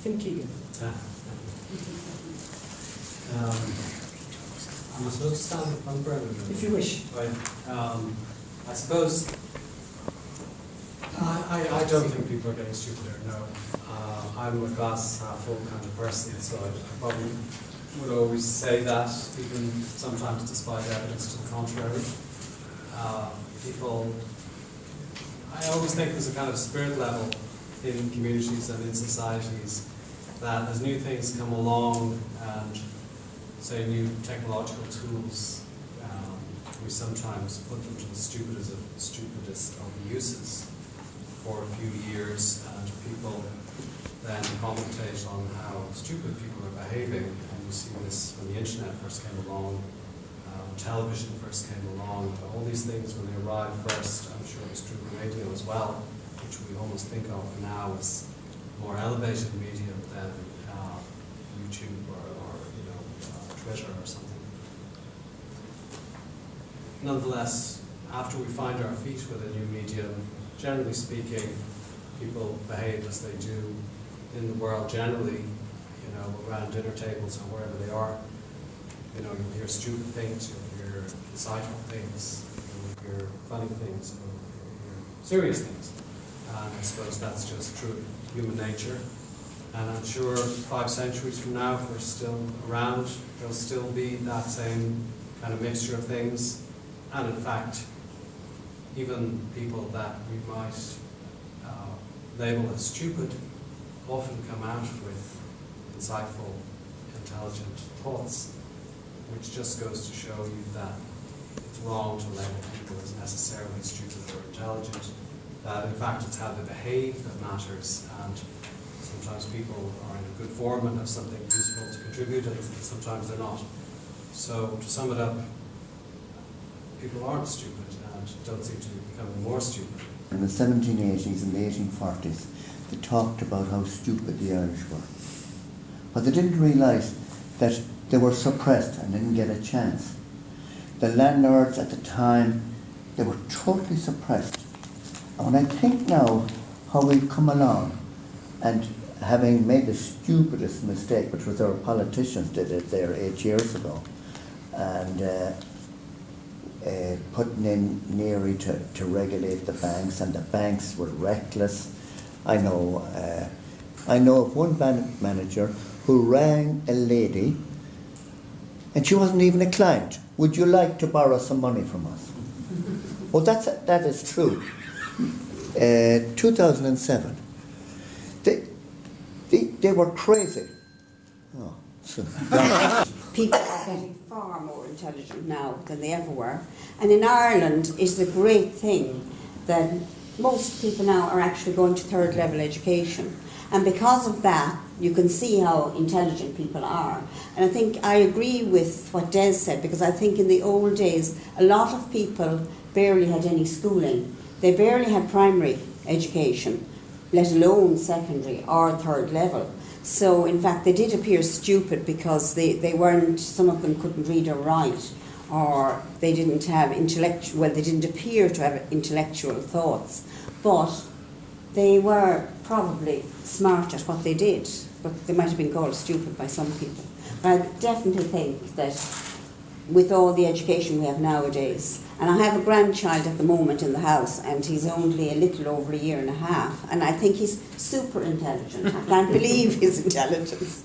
think Keegan. I'm supposed to stand in front, Brendan? If you wish. Right. I suppose I don't think people are getting stupider, no. I'm a glass half full kind of person, so I probably would always say that, even sometimes despite evidence to the contrary. I always think there's a kind of spirit level in communities and in societies that as new things come along and say new technological tools, we sometimes put them to the stupidest of uses for a few years, and people then commentate on how stupid people are behaving. And you see this when the internet first came along, when television first came along. All these things, when they arrived first, I'm sure it was true with radio as well, which we almost think of now as more elevated medium than YouTube or Twitter or something. Nonetheless, after we find our feet with a new medium, generally speaking, people behave as they do in the world generally, around dinner tables or wherever they are. You'll hear stupid things, you'll hear insightful things, you'll hear funny things, you'll hear serious things. And I suppose that's just true of human nature. And I'm sure 5 centuries from now, if we're still around, there'll still be that same kind of mixture of things. And in fact, even people that we might label as stupid often come out with insightful, intelligent thoughts, which just goes to show you that it's wrong to label people as necessarily stupid or intelligent, that in fact it's how they behave that matters, and sometimes people are in a good form and have something useful to contribute, and sometimes they're not. So to sum it up, people aren't stupid and don't seem to be becoming more stupid. In the 1780s and the 1840s, they talked about how stupid the Irish were. But they didn't realise that they were suppressed and didn't get a chance. The landlords at the time, they were totally suppressed. And when I think now how we've come along and having made the stupidest mistake, which was our politicians did it there 8 years ago, and putting in Neary to regulate the banks, and the banks were reckless. I know of one bank manager who rang a lady, and she wasn't even a client. Would you like to borrow some money from us? Well, that is true. 2007. They were crazy. Oh, so. People are getting far more intelligent now than they ever were. And in Ireland is the great thing that most people now are actually going to third level education. And because of that, you can see how intelligent people are. And I think I agree with what Des said, because I think in the old days, a lot of people barely had any schooling. They barely had primary education, let alone secondary or third level. So in fact they did appear stupid because they weren't, some of them couldn't read or write, or they didn't have they didn't appear to have intellectual thoughts, but they were probably smart at what they did, but they might have been called stupid by some people. But I definitely think that with all the education we have nowadays, and I have a grandchild at the moment in the house, and he's only a little over 1.5 years, and I think he's super intelligent. I can't believe his intelligence.